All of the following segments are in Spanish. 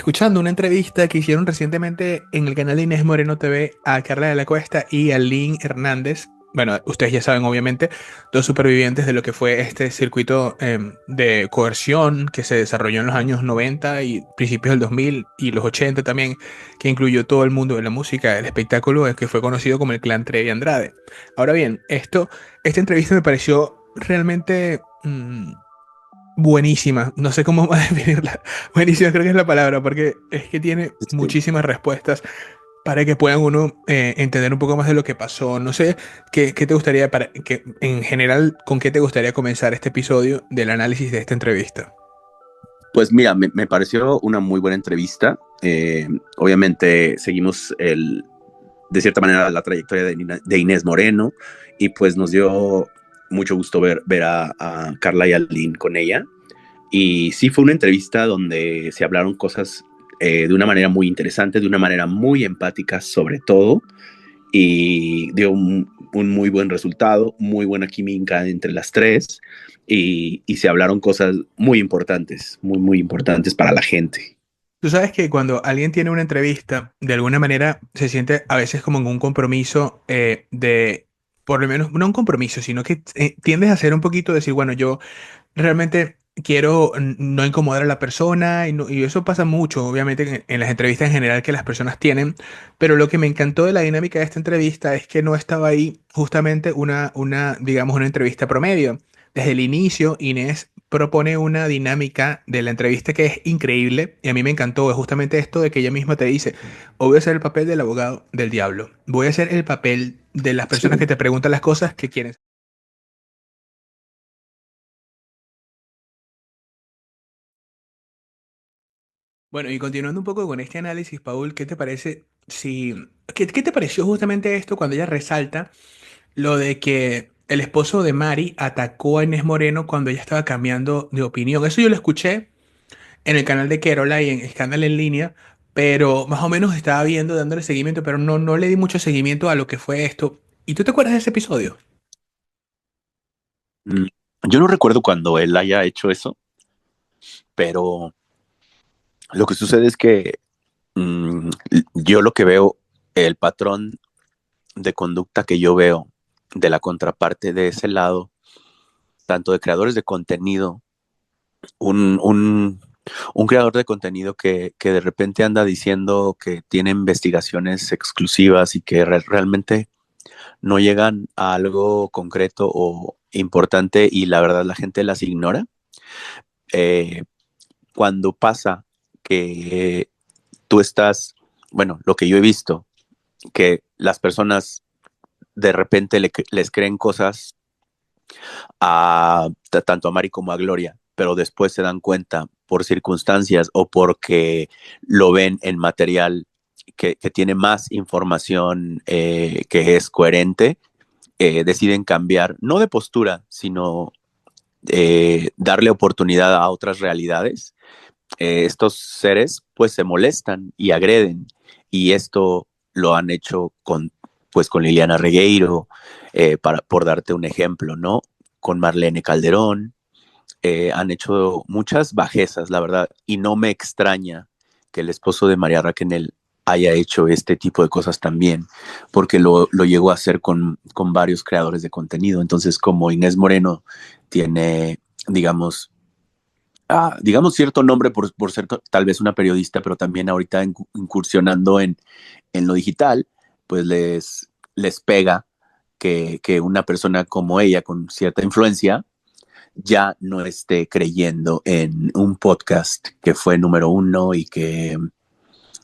escuchando una entrevista que hicieron recientemente en el canal de Inés Moreno TV a Carla de la Cuesta y a Lynn Hernández. Bueno, ustedes ya saben, obviamente, dos supervivientes de lo que fue este circuito de coerción que se desarrolló en los años 90 y principios del 2000 y los 80 también, que incluyó todo el mundo de la música, el espectáculo, que fue conocido como el Clan Trevi Andrade. Ahora bien, esta entrevista me pareció realmente buenísima, no sé cómo más definirla. Buenísima creo que es la palabra, porque es que tiene Sí. muchísimas respuestas para que puedan uno entender un poco más de lo que pasó. No sé qué te gustaría, en general, con qué te gustaría comenzar este episodio del análisis de esta entrevista. Pues mira, me pareció una muy buena entrevista. Obviamente seguimos de cierta manera la trayectoria de Inés Moreno y pues nos dio mucho gusto ver a Carla y a Lynn con ella. Y sí fue una entrevista donde se hablaron cosas de una manera muy interesante, de una manera muy empática sobre todo, y dio un muy buen resultado, muy buena química entre las tres, y se hablaron cosas muy importantes, muy importantes para la gente. Tú sabes que cuando alguien tiene una entrevista, de alguna manera se siente a veces como en un compromiso por lo menos, no un compromiso, sino que tiendes a hacer un poquito decir, bueno, yo realmente quiero no incomodar a la persona y eso pasa mucho, obviamente, en las entrevistas en general que las personas tienen, pero lo que me encantó de la dinámica de esta entrevista es que no estaba ahí justamente digamos, una entrevista promedio. Desde el inicio, Inés propone una dinámica de la entrevista que es increíble y a mí me encantó, es justamente esto de que ella misma te dice, "Hoy voy a hacer el papel del abogado del diablo, voy a hacer el papel de las Sí. personas que te preguntan las cosas que quieren". Bueno, y continuando un poco con este análisis, Paul, ¿qué te parece si... ¿Qué te pareció justamente esto cuando ella resalta lo de que el esposo de Mari atacó a Inés Moreno cuando ella estaba cambiando de opinión? Eso yo lo escuché en el canal de Kerola y en Escándalo en línea, pero más o menos estaba viendo, dándole seguimiento, pero no le di mucho seguimiento a lo que fue esto. ¿Y tú te acuerdas de ese episodio? Mm, Yo no recuerdo cuando él haya hecho eso, pero lo que sucede es que mm, yo lo que veo, el patrón de conducta que yo veo de la contraparte de ese lado, tanto de creadores de contenido, un, un, un creador de contenido que de repente anda diciendo que tiene investigaciones exclusivas y que realmente no llegan a algo concreto o importante y la verdad la gente las ignora. Eh, Cuando pasa que tú estás, bueno, lo que yo he visto, que las personas de repente les creen cosas tanto a Mari como a Gloria, pero después se dan cuenta por circunstancias o porque lo ven en material que tiene más información que es coherente, deciden cambiar, no de postura, sino darle oportunidad a otras realidades. Estos seres pues se molestan y agreden, y esto lo han hecho con Liliana Regueiro, por darte un ejemplo, ¿no? Con Marlene Calderón, han hecho muchas bajezas, la verdad, y no me extraña que el esposo de María Raquel haya hecho este tipo de cosas también, porque lo llegó a hacer con varios creadores de contenido. Entonces, como Inés Moreno tiene, digamos, digamos cierto nombre por ser tal vez una periodista, pero también ahorita incursionando en lo digital, pues les pega que una persona como ella, con cierta influencia, ya no esté creyendo en un podcast que fue número uno y que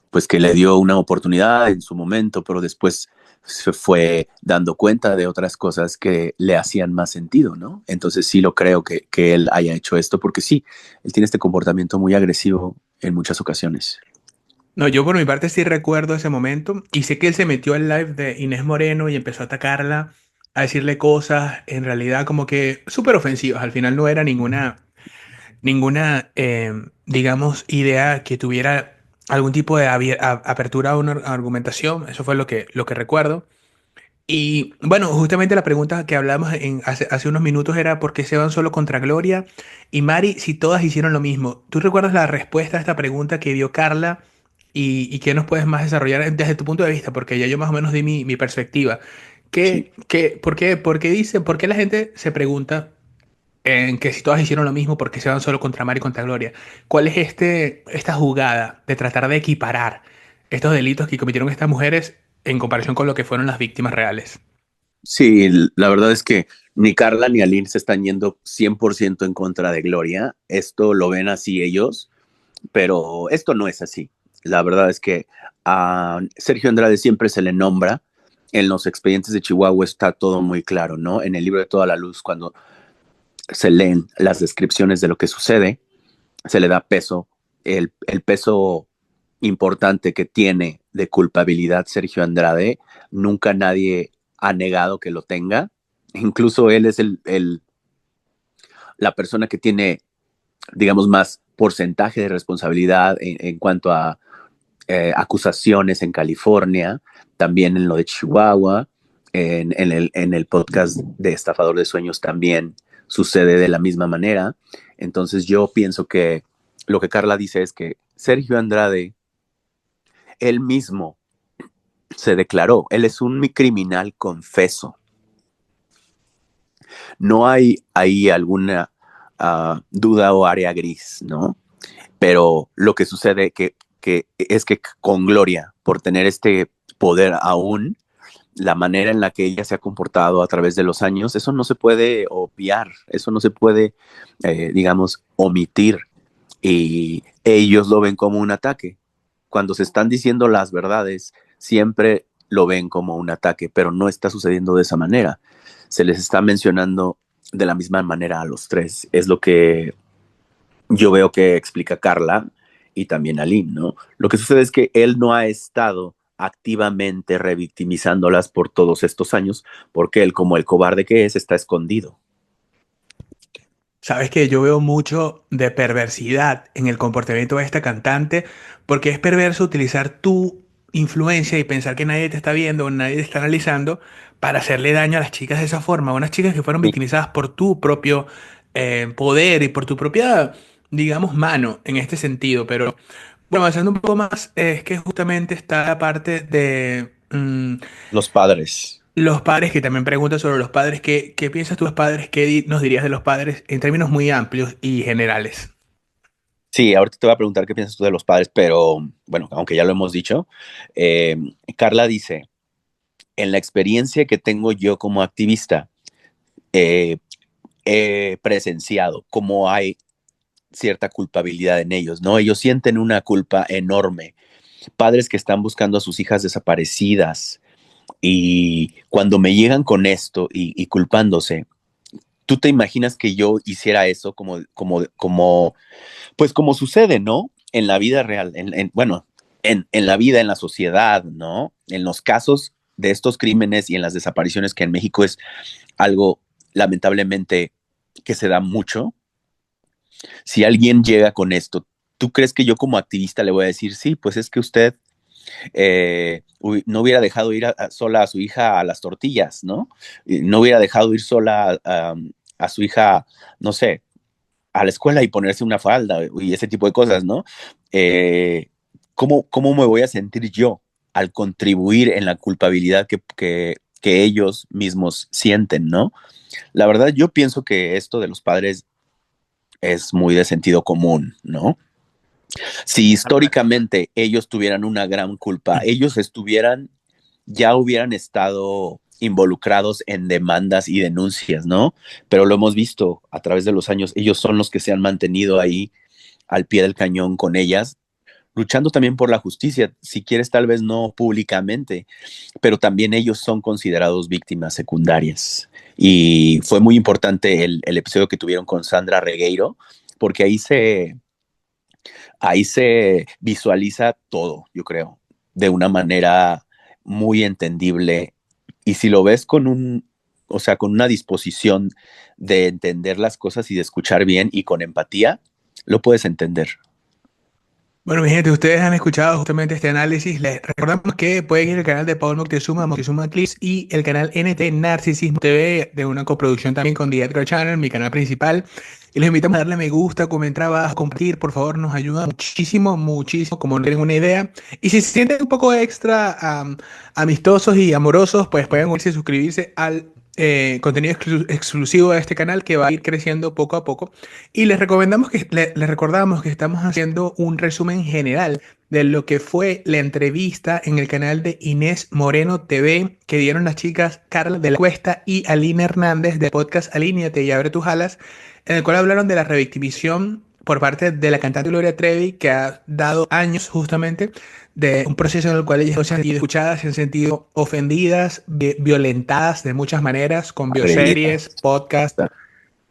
pues que le dio una oportunidad en su momento, pero después se fue dando cuenta de otras cosas que le hacían más sentido, ¿no? Entonces sí lo creo que él haya hecho esto, porque sí, él tiene este comportamiento muy agresivo en muchas ocasiones. No, yo por mi parte sí recuerdo ese momento y sé que él se metió al live de Inés Moreno y empezó a atacarla, a decirle cosas en realidad como que súper ofensivas. Al final no era ninguna digamos, idea que tuviera algún tipo de apertura a una argumentación. Eso fue lo que recuerdo. Y bueno, justamente la pregunta que hablamos hace unos minutos era ¿por qué se van solo contra Gloria y Mari si todas hicieron lo mismo? ¿Tú recuerdas la respuesta a esta pregunta que dio Carla y qué nos puedes más desarrollar desde tu punto de vista? Porque ya yo más o menos di mi perspectiva. Sí. ¿Por qué la gente se pregunta en que si todas hicieron lo mismo, por qué se van solo contra Mari y contra Gloria? ¿Cuál es esta jugada de tratar de equiparar estos delitos que cometieron estas mujeres en comparación con lo que fueron las víctimas reales? Sí, la verdad es que ni Carla ni Aline se están yendo 100% en contra de Gloria. Esto lo ven así ellos, pero esto no es así. La verdad es que a Sergio Andrade siempre se le nombra. En los expedientes de Chihuahua está todo muy claro, ¿no? En el libro de Toda la Luz, cuando se leen las descripciones de lo que sucede, se le da peso, el peso importante que tiene de culpabilidad Sergio Andrade. Nunca nadie ha negado que lo tenga. Incluso él es la persona que tiene, digamos, más porcentaje de responsabilidad en cuanto a acusaciones en California, también en lo de Chihuahua, en el podcast de Estafador de Sueños también sucede de la misma manera. Entonces yo pienso que lo que Carla dice es que Sergio Andrade, él mismo se declaró, él es un criminal confeso. No hay ahí alguna duda o área gris, ¿no? Pero lo que sucede que es que con Gloria, por tener este poder aún, la manera en la que ella se ha comportado a través de los años, eso no se puede obviar, eso no se puede, digamos, omitir. Y ellos lo ven como un ataque. Cuando se están diciendo las verdades, siempre lo ven como un ataque, pero no está sucediendo de esa manera. Se les está mencionando de la misma manera a los tres. Es lo que yo veo que explica Carla y también Aline, ¿no? Lo que sucede es que él no ha estado activamente revictimizándolas por todos estos años, porque él, como el cobarde que es, está escondido. Sabes que yo veo mucho de perversidad en el comportamiento de esta cantante, porque es perverso utilizar tu influencia y pensar que nadie te está viendo, nadie te está analizando, para hacerle daño a las chicas de esa forma, unas chicas que fueron Sí, victimizadas por tu propio poder y por tu propia, digamos, mano en este sentido. Pero bueno, avanzando un poco más, es que justamente está la parte de los padres. los padres, que también preguntan sobre los padres. ¿Qué piensas tú de los padres? Nos dirías de los padres en términos muy amplios y generales? Sí, ahorita te voy a preguntar qué piensas tú de los padres, pero bueno, aunque ya lo hemos dicho, eh, Carla dice, en la experiencia que tengo yo como activista, eh, he presenciado cómo hay cierta culpabilidad en ellos, ¿no? Ellos sienten una culpa enorme. Padres que están buscando a sus hijas desaparecidas y cuando me llegan con esto y culpándose, ¿tú te imaginas que yo hiciera eso pues como sucede, ¿no? En la vida real, bueno, en la vida, en la sociedad, ¿no? En los casos de estos crímenes y en las desapariciones que en México es algo lamentablemente que se da mucho. Si alguien llega con esto, ¿tú crees que yo como activista le voy a decir, sí, pues es que usted no hubiera dejado ir sola a su hija a las tortillas, ¿no? No hubiera dejado ir sola a su hija, no sé, a la escuela y ponerse una falda y ese tipo de cosas, ¿no? Eh, ¿Cómo me voy a sentir yo al contribuir en la culpabilidad que ellos mismos sienten, ¿no? La verdad, yo pienso que esto de los padres es muy de sentido común, ¿no? Si históricamente ellos tuvieran una gran culpa, ellos ya hubieran estado involucrados en demandas y denuncias, ¿no? Pero lo hemos visto a través de los años, ellos son los que se han mantenido ahí al pie del cañón con ellas, luchando también por la justicia, si quieres tal vez no públicamente, pero también ellos son considerados víctimas secundarias. Y fue muy importante el episodio que tuvieron con Sandra Regueiro, porque ahí se visualiza todo, yo creo, de una manera muy entendible. Y si lo ves o sea, con una disposición de entender las cosas y de escuchar bien y con empatía, lo puedes entender. Bueno, mi gente, ustedes han escuchado justamente este análisis. Les recordamos que pueden ir al canal de Paul Moctezuma, Moctezuma Clips, y el canal NT Narcisismo TV, de una coproducción también con The Edgar Channel, mi canal principal. Y les invitamos a darle me gusta, comentar abajo, compartir, por favor, nos ayuda muchísimo, muchísimo, como no tienen una idea. Y si se sienten un poco extra amistosos y amorosos, pues pueden unirse y suscribirse al contenido exclusivo de este canal que va a ir creciendo poco a poco. Y les recomendamos les recordamos que estamos haciendo un resumen general de lo que fue la entrevista en el canal de Inés Moreno TV que dieron las chicas Carla de la Cuesta y Aline Hernández del podcast Alíneate y Abre tus alas, en el cual hablaron de la revictimización por parte de la cantante Gloria Trevi, que ha dado años justamente de un proceso en el cual ellas no se han sentido escuchadas, se han sentido ofendidas, violentadas de muchas maneras, con bioseries, Agredidas. podcasts,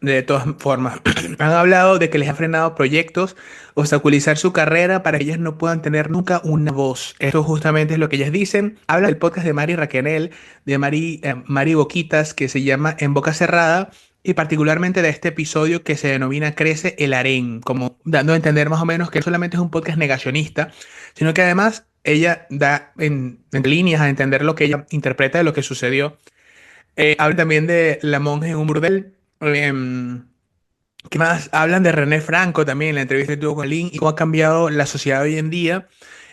de todas formas. Han hablado de que les ha frenado proyectos, obstaculizar su carrera para que ellas no puedan tener nunca una voz. Esto justamente es lo que ellas dicen. Habla del podcast de Mari Raquenel, de Mari Boquitas, que se llama En Boca Cerrada, y particularmente de este episodio que se denomina Crece el Harén, como dando a entender más o menos que no solamente es un podcast negacionista, sino que además ella da en líneas a entender lo que ella interpreta de lo que sucedió. Habla también de La monja en un burdel. ¿Qué más? Hablan de René Franco también en la entrevista que tuvo con Lin y cómo ha cambiado la sociedad hoy en día.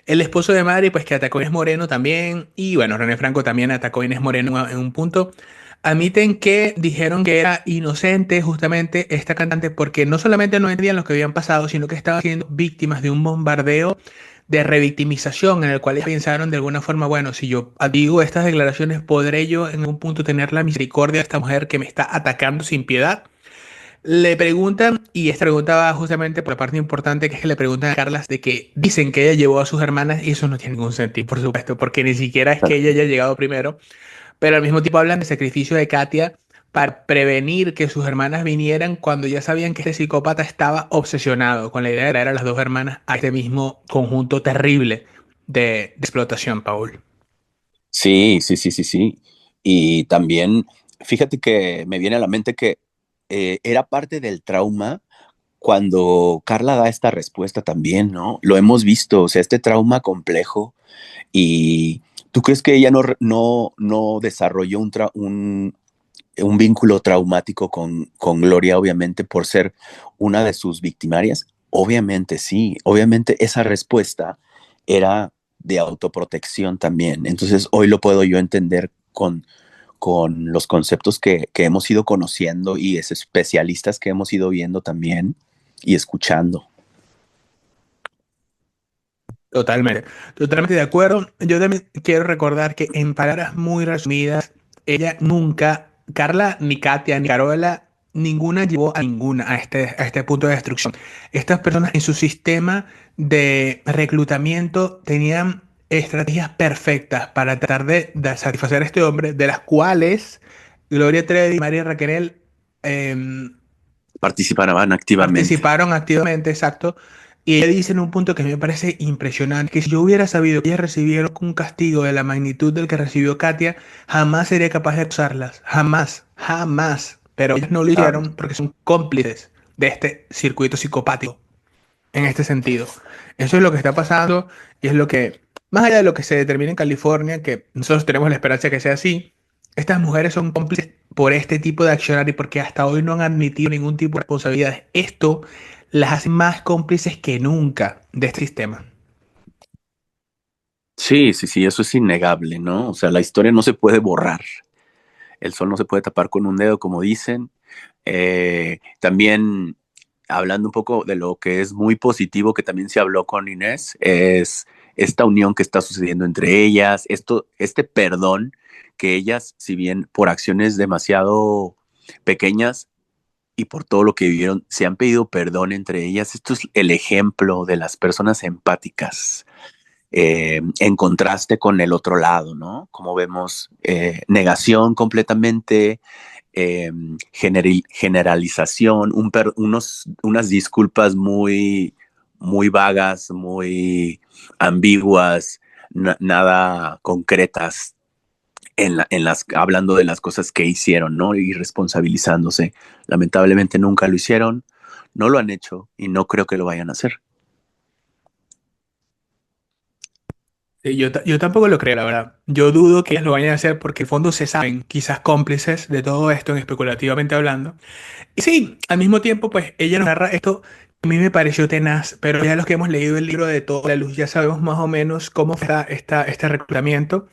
El esposo de Mari, pues que atacó a Inés Moreno también. Y bueno, René Franco también atacó a Inés Moreno en un punto. Admiten que dijeron que era inocente justamente esta cantante porque no solamente no entendían lo que habían pasado, sino que estaban siendo víctimas de un bombardeo de revictimización en el cual ellos pensaron de alguna forma, bueno, si yo digo estas declaraciones, ¿podré yo en algún punto tener la misericordia de esta mujer que me está atacando sin piedad? Le preguntan, y esta pregunta va justamente por la parte importante, que es que le preguntan a Carlas de que dicen que ella llevó a sus hermanas, y eso no tiene ningún sentido, por supuesto, porque ni siquiera es que ella haya llegado primero, pero al mismo tiempo hablan del sacrificio de Katia para prevenir que sus hermanas vinieran cuando ya sabían que este psicópata estaba obsesionado con la idea de traer a las dos hermanas a este mismo conjunto terrible de explotación, Paul. Sí, sí, sí, sí, sí. Y también, fíjate que me viene a la mente que era parte del trauma cuando Carla da esta respuesta también, ¿no? Lo hemos visto, o sea, este trauma complejo. Y tú crees que ella no desarrolló un vínculo traumático con Gloria, obviamente, por ser una de sus victimarias? Obviamente sí, obviamente esa respuesta era de autoprotección también. Entonces hoy lo puedo yo entender con los conceptos que hemos ido conociendo y es especialistas que hemos ido viendo también y escuchando. Totalmente, totalmente de acuerdo. Yo también quiero recordar que en palabras muy resumidas, ella nunca, Carla, ni Katia, ni Carola, ninguna llevó a ninguna a este punto de destrucción. Estas personas en su sistema de reclutamiento tenían estrategias perfectas para tratar de satisfacer a este hombre, de las cuales Gloria Trevi y María Raquel Participaban activamente. participaron activamente, exacto. Y ella dice en un punto que a mí me parece impresionante, que si yo hubiera sabido que ellas recibieron un castigo de la magnitud del que recibió Katia, jamás sería capaz de usarlas. Jamás, jamás. Pero ellas no lo Claro. hicieron porque son cómplices de este circuito psicopático en este sentido. Eso es lo que está pasando y es lo que, más allá de lo que se determina en California, que nosotros tenemos la esperanza de que sea así, estas mujeres son cómplices por este tipo de accionar y porque hasta hoy no han admitido ningún tipo de responsabilidad. Esto las hace más cómplices que nunca de este sistema. Sí, sí, sí, eso es innegable, ¿no? O sea, la historia no se puede borrar. El sol no se puede tapar con un dedo, como dicen. También hablando un poco de lo que es muy positivo, que también se habló con Inés, es esta unión que está sucediendo entre ellas, este perdón que ellas, si bien por acciones demasiado pequeñas y por todo lo que vivieron, se han pedido perdón entre ellas. Esto es el ejemplo de las personas empáticas, en contraste con el otro lado, ¿no? Como vemos, negación completamente, eh, generalización, unas disculpas muy vagas, muy ambiguas, nada concretas hablando de las cosas que hicieron, ¿no? Y responsabilizándose. Lamentablemente nunca lo hicieron, no lo han hecho y no creo que lo vayan a hacer. Yo tampoco lo creo, la verdad. Yo dudo que ellas lo vayan a hacer porque en el fondo se saben, quizás cómplices de todo esto, en especulativamente hablando. Y sí, al mismo tiempo, pues ella nos narra esto, a mí me pareció tenaz, pero ya los que hemos leído el libro de Toda la Luz ya sabemos más o menos cómo fue este reclutamiento,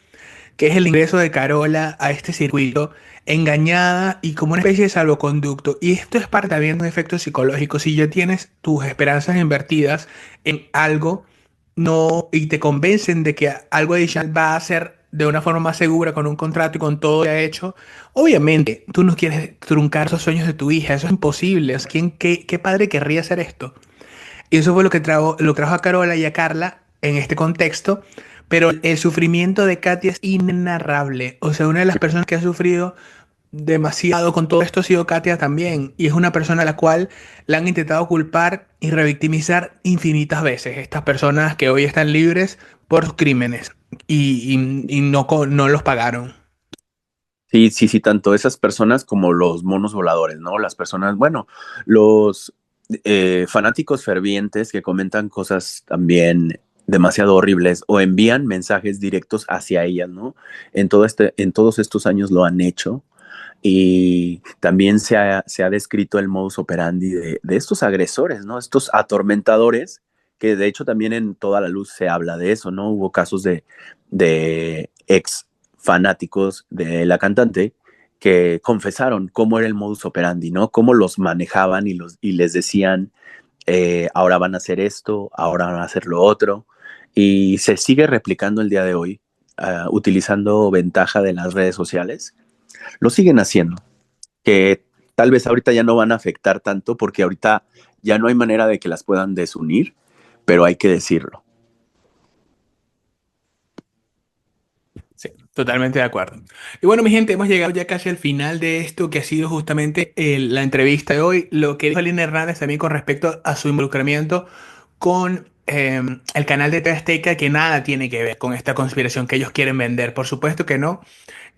que es el ingreso de Carola a este circuito engañada y como una especie de salvoconducto. Y esto es parte también de un efecto psicológico. Si ya tienes tus esperanzas invertidas en algo, no, y te convencen de que algo adicional va a ser de una forma más segura, con un contrato y con todo ya hecho, obviamente tú no quieres truncar esos sueños de tu hija, eso es imposible. O sea, qué padre querría hacer esto? Y eso fue lo trajo a Carola y a Carla en este contexto. Pero el sufrimiento de Katia es inenarrable. O sea, una de las personas que ha sufrido demasiado con todo esto ha sido Katia también. Y es una persona a la cual la han intentado culpar y revictimizar infinitas veces. Estas personas que hoy están libres por sus crímenes y no, no los pagaron. Sí, sí, sí, tanto esas personas como los monos voladores, ¿no? Las personas, bueno, los fanáticos fervientes que comentan cosas también demasiado horribles o envían mensajes directos hacia ellas, ¿no? En todos estos años lo han hecho y también se ha descrito el modus operandi de estos agresores, ¿no? Estos atormentadores, que de hecho también en Toda la Luz se habla de eso, ¿no? Hubo casos de ex fanáticos de la cantante que confesaron cómo era el modus operandi, ¿no? Cómo los manejaban y les decían, ahora van a hacer esto, ahora van a hacer lo otro. Y se sigue replicando el día de hoy, utilizando ventaja de las redes sociales. Lo siguen haciendo, que tal vez ahorita ya no van a afectar tanto porque ahorita ya no hay manera de que las puedan desunir, pero hay que decirlo. Sí, totalmente de acuerdo. Y bueno, mi gente, hemos llegado ya casi al final de esto que ha sido justamente la entrevista de hoy. Lo que dijo Aline Hernández también con respecto a su involucramiento con el canal de TV Azteca, que nada tiene que ver con esta conspiración que ellos quieren vender. Por supuesto que no.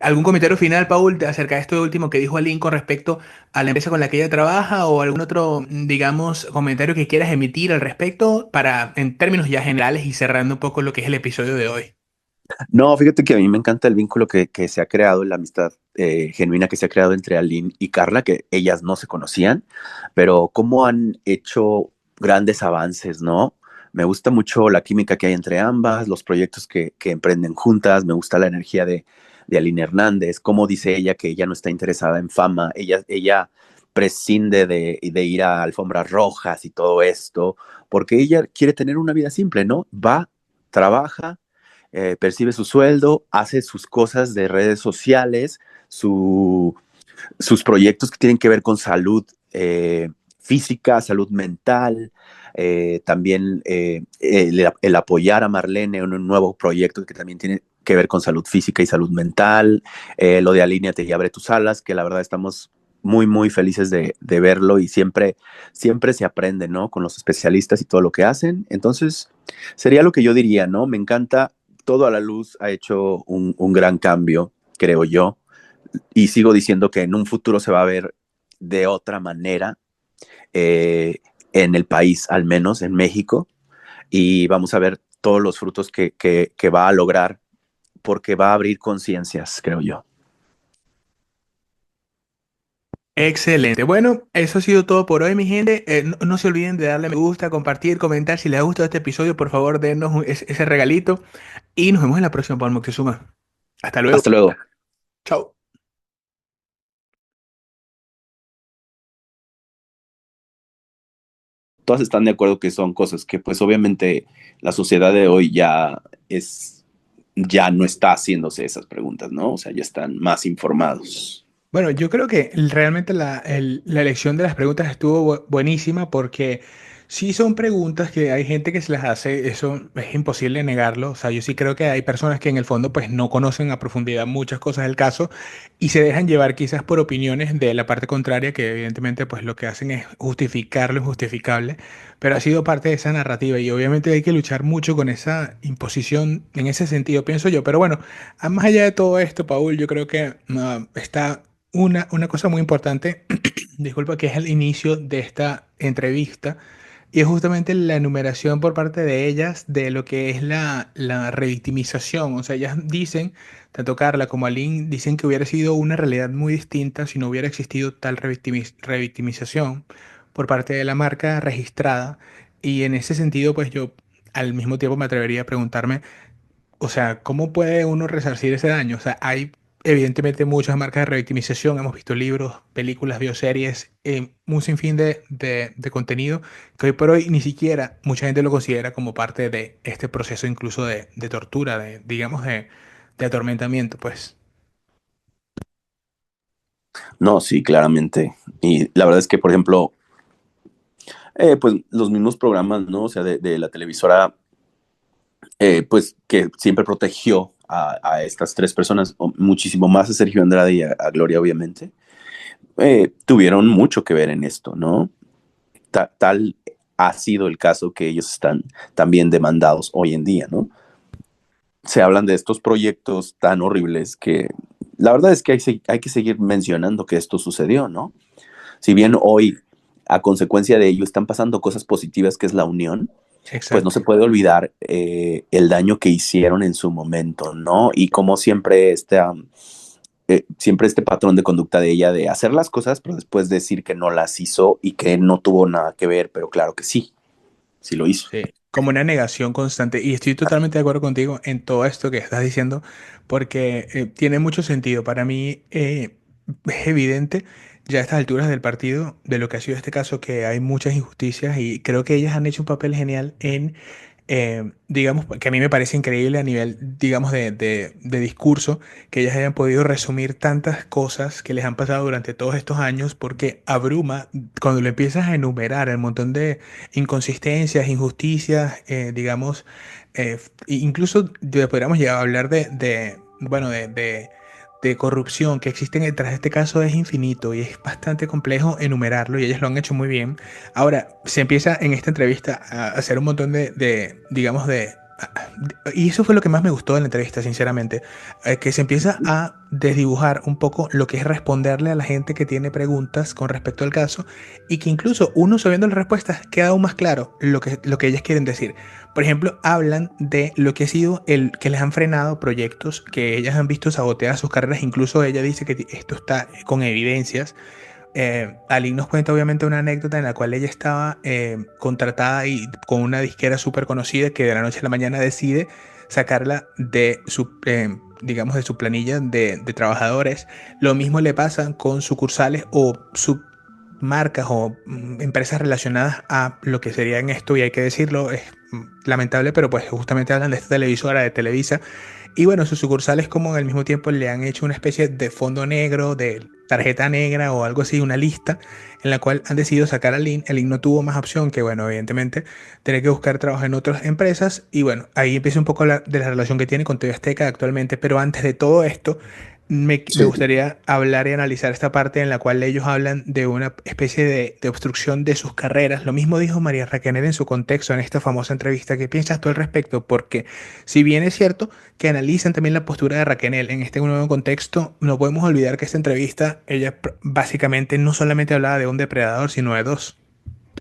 ¿Algún comentario final, Paul, acerca de esto último que dijo Aline con respecto a la empresa con la que ella trabaja o algún otro, digamos, comentario que quieras emitir al respecto para, en términos ya generales y cerrando un poco lo que es el episodio de hoy? No, fíjate que a mí me encanta el vínculo que se ha creado, la amistad genuina que se ha creado entre Aline y Carla, que ellas no se conocían, pero cómo han hecho grandes avances, ¿no? Me gusta mucho la química que hay entre ambas, los proyectos que emprenden juntas, me gusta la energía de Aline Hernández, cómo dice ella que ella no está interesada en fama, ella prescinde de ir a alfombras rojas y todo esto, porque ella quiere tener una vida simple, ¿no? Va, trabaja, percibe su sueldo, hace sus cosas de redes sociales, su, sus proyectos que tienen que ver con salud física, salud mental, también el apoyar a Marlene en un nuevo proyecto que también tiene que ver con salud física y salud mental, lo de Alíneate y abre tus alas, que la verdad estamos muy, muy felices de verlo y siempre se aprende, ¿no? Con los especialistas y todo lo que hacen. Entonces, sería lo que yo diría, ¿no? Me encanta, todo a la luz ha hecho un gran cambio, creo yo, y sigo diciendo que en un futuro se va a ver de otra manera eh, en el país, al menos en México, y vamos a ver todos los frutos que va a lograr porque va a abrir conciencias, creo yo. Excelente. Bueno, eso ha sido todo por hoy, mi gente. No se olviden de darle me gusta, compartir, comentar. Si les ha gustado este episodio, por favor, denos ese regalito. Y nos vemos en la próxima, Paul Moctezuma. Hasta luego. Hasta luego. Chao. Todas están de acuerdo que son cosas que pues obviamente la sociedad de hoy ya no está haciéndose esas preguntas, ¿no? O sea, ya están más informados. Bueno, yo creo que realmente la elección de las preguntas estuvo buenísima porque sí son preguntas que hay gente que se las hace, eso es imposible negarlo. O sea, yo sí creo que hay personas que en el fondo pues no conocen a profundidad muchas cosas del caso y se dejan llevar quizás por opiniones de la parte contraria que evidentemente pues lo que hacen es justificar lo injustificable, pero ha sido parte de esa narrativa y obviamente hay que luchar mucho con esa imposición en ese sentido, pienso yo. Pero bueno, más allá de todo esto, Paul, yo creo que está una cosa muy importante, disculpa, que es el inicio de esta entrevista, y es justamente la enumeración por parte de ellas de lo que es la revictimización. O sea, ellas dicen, tanto Carla como Aline, dicen que hubiera sido una realidad muy distinta si no hubiera existido tal revictimización por parte de la marca registrada. Y en ese sentido, pues yo al mismo tiempo me atrevería a preguntarme, o sea, ¿cómo puede uno resarcir ese daño? O sea, hay evidentemente muchas marcas de revictimización, hemos visto libros, películas, bioseries, un sinfín de contenido que hoy por hoy ni siquiera mucha gente lo considera como parte de este proceso incluso de tortura, digamos, de atormentamiento, pues. No, sí, claramente. Y la verdad es que, por ejemplo, pues los mismos programas, ¿no? O sea, de la televisora, pues que siempre protegió a estas tres personas, muchísimo más a Sergio Andrade y a Gloria, obviamente, tuvieron mucho que ver en esto, ¿no? Tal ha sido el caso que ellos están también demandados hoy en día, ¿no? Se hablan de estos proyectos tan horribles que la verdad es que hay que seguir mencionando que esto sucedió, ¿no? Si bien hoy, a consecuencia de ello, están pasando cosas positivas, que es la unión, pues no se Exacto. puede olvidar el daño que hicieron en su momento, ¿no? Y como siempre siempre este patrón de conducta de ella de hacer las cosas, pero después decir que no las hizo y que no tuvo nada que ver, pero claro que sí, sí lo hizo. Sí, como una negación constante. Y estoy totalmente de acuerdo contigo en todo esto que estás diciendo, porque tiene mucho sentido. Para mí es evidente ya a estas alturas del partido, de lo que ha sido este caso, que hay muchas injusticias y creo que ellas han hecho un papel genial en digamos, que a mí me parece increíble a nivel, digamos, de discurso, que ellas hayan podido resumir tantas cosas que les han pasado durante todos estos años, porque abruma cuando lo empiezas a enumerar el montón de inconsistencias, injusticias, digamos, incluso podríamos llegar a hablar bueno, de corrupción que existen detrás de este caso es infinito y es bastante complejo enumerarlo y ellas lo han hecho muy bien. Ahora, se empieza en esta entrevista a hacer un montón digamos, y eso fue lo que más me gustó de la entrevista, sinceramente, que se empieza a desdibujar un poco lo que es responderle a la gente que tiene preguntas con respecto al caso y que incluso uno sabiendo las respuestas queda aún más claro lo que ellas quieren decir. Por ejemplo, hablan de lo que ha sido el que les han frenado proyectos que ellas han visto sabotear sus carreras, incluso ella dice que esto está con evidencias. Ali nos cuenta obviamente una anécdota en la cual ella estaba contratada y con una disquera súper conocida que de la noche a la mañana decide sacarla de digamos, de su planilla de trabajadores. Lo mismo le pasa con sucursales o submarcas o empresas relacionadas a lo que sería en esto, y hay que decirlo, es lamentable, pero pues justamente hablan de esta televisora, de Televisa, y bueno, sus sucursales como al mismo tiempo le han hecho una especie de fondo negro, de tarjeta negra o algo así, una lista en la cual han decidido sacar a Lin. El Lin no tuvo más opción que, bueno, evidentemente, tener que buscar trabajo en otras empresas. Y bueno, ahí empieza un poco de la relación que tiene con TV Azteca actualmente. Pero antes de todo esto, me Sí. gustaría hablar y analizar esta parte en la cual ellos hablan de una especie de obstrucción de sus carreras. Lo mismo dijo María Raquel en su contexto en esta famosa entrevista. ¿Qué piensas tú al respecto? Porque si bien es cierto que analizan también la postura de Raquel en este nuevo contexto, no podemos olvidar que esta entrevista, ella básicamente no solamente hablaba de un depredador, sino de dos.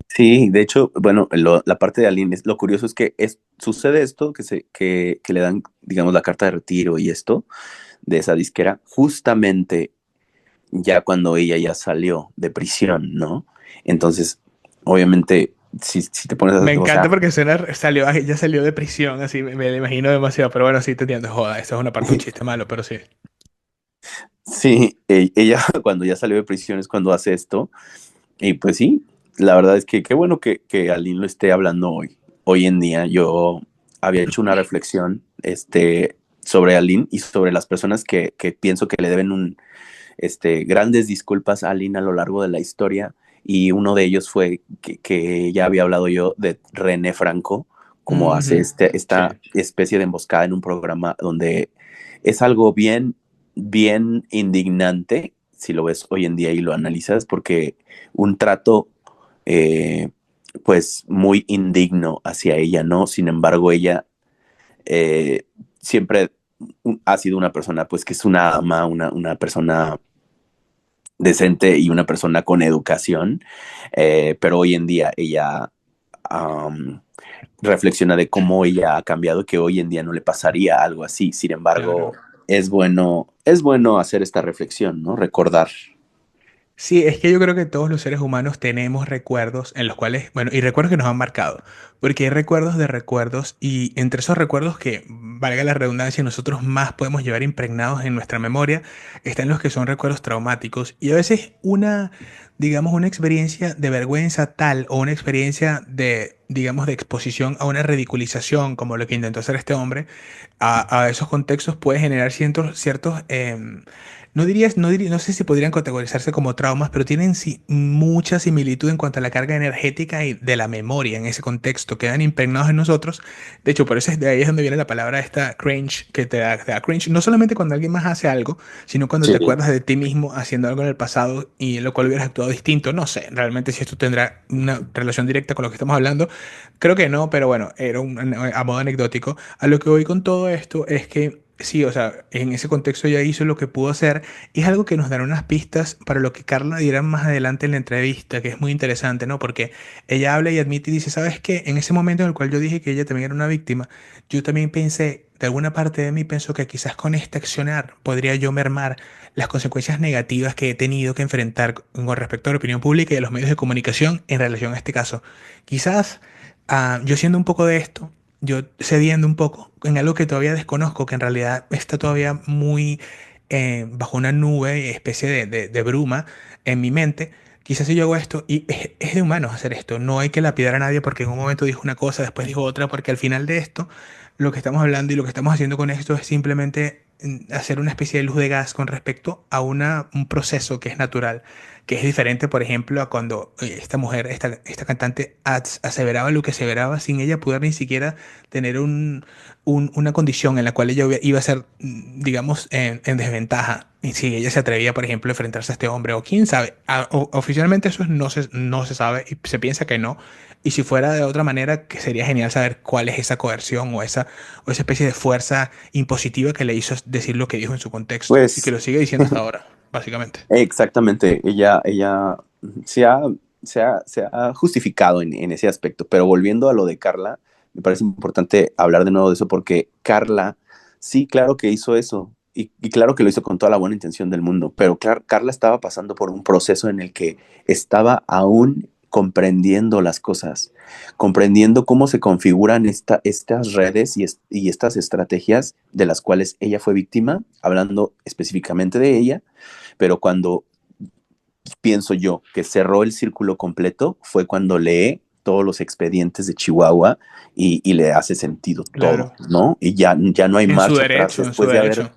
Sí, de hecho, bueno, la parte de Aline, lo curioso es que sucede esto, que le dan, digamos, la carta de retiro y esto de esa disquera, justamente ya cuando ella ya salió de prisión, ¿no? Entonces, obviamente, si te pones Me a, o encanta sea, porque salió, ay, ya salió de prisión, así me lo imagino demasiado, pero bueno, sí te entiendo, joda, esto es una parte, un chiste malo, pero sí. sí, ella cuando ya salió de prisión es cuando hace esto, y pues sí, la verdad es que qué bueno que Aline lo esté hablando hoy. Hoy en día yo había hecho una reflexión sobre Aline y sobre las personas que pienso que le deben grandes disculpas a Aline a lo largo de la historia, y uno de ellos fue que ya había hablado yo de René Franco, como hace Ujú. Sí. esta especie de emboscada en un programa donde es algo bien indignante, si lo ves hoy en día y lo analizas, porque un trato eh, pues muy indigno hacia ella, ¿no? Sin embargo, ella eh, siempre ha sido una persona pues que es una ama, una persona decente y una persona con educación, pero hoy en día ella reflexiona de cómo ella ha cambiado, que hoy en día no le pasaría algo así. Sin embargo, Claro. es bueno hacer esta reflexión, ¿no? Recordar. Sí, es que yo creo que todos los seres humanos tenemos recuerdos en los cuales, bueno, y recuerdos que nos han marcado, porque hay recuerdos de recuerdos y entre esos recuerdos que, valga la redundancia, nosotros más podemos llevar impregnados en nuestra memoria, están los que son recuerdos traumáticos y a veces digamos, una experiencia de vergüenza tal o una experiencia de, digamos, de exposición a una ridiculización como lo que intentó hacer este hombre, a esos contextos puede generar no sé si podrían categorizarse como traumas, pero tienen mucha similitud en cuanto a la carga energética y de la memoria en ese contexto, quedan impregnados en nosotros. De hecho, por eso de ahí es donde viene la palabra esta cringe, que te da cringe, no solamente cuando alguien más hace algo, sino cuando Sí. te acuerdas de ti mismo haciendo algo en el pasado y en lo cual hubieras actuado distinto. No sé, realmente si esto tendrá una relación directa con lo que estamos hablando, creo que no, pero bueno, a modo anecdótico. A lo que voy con todo esto es que sí, o sea, en ese contexto ya hizo lo que pudo hacer y es algo que nos dará unas pistas para lo que Carla dirá más adelante en la entrevista, que es muy interesante, ¿no? Porque ella habla y admite y dice, ¿sabes qué? En ese momento en el cual yo dije que ella también era una víctima, yo también pensé, de alguna parte de mí pensó que quizás con este accionar podría yo mermar las consecuencias negativas que he tenido que enfrentar con respecto a la opinión pública y a los medios de comunicación en relación a este caso. Quizás yo siendo un poco de esto, yo cediendo un poco en algo que todavía desconozco, que en realidad está todavía muy bajo una nube, especie de bruma en mi mente. Quizás si yo hago esto, y es de humanos hacer esto, no hay que lapidar a nadie porque en un momento dijo una cosa, después dijo otra, porque al final de esto, lo que estamos hablando y lo que estamos haciendo con esto es simplemente hacer una especie de luz de gas con respecto a un proceso que es natural, que es diferente, por ejemplo, a cuando esta mujer, esta cantante, aseveraba lo que aseveraba sin ella poder ni siquiera tener una condición en la cual ella iba a ser, digamos, en desventaja. Y si ella se atrevía, por ejemplo, a enfrentarse a este hombre, o quién sabe, oficialmente eso no se sabe y se piensa que no. Y si fuera de otra manera, que sería genial saber cuál es esa coerción o esa especie de fuerza impositiva que le hizo decir lo que dijo en su contexto y que Pues lo sigue diciendo hasta ahora, básicamente. exactamente, ella se ha, se ha justificado en ese aspecto, pero volviendo a lo de Carla, me parece importante hablar de nuevo de eso porque Carla, sí, claro que hizo eso y claro que lo hizo con toda la buena intención del mundo, pero Carla estaba pasando por un proceso en el que estaba aún comprendiendo las cosas, comprendiendo cómo se configuran estas redes y estas estrategias de las cuales ella fue víctima, hablando específicamente de ella, pero cuando pienso yo que cerró el círculo completo fue cuando lee todos los expedientes de Chihuahua y le hace sentido todo, Claro. ¿no? Y ya no hay En su marcha atrás derecho, en su después de haber, derecho.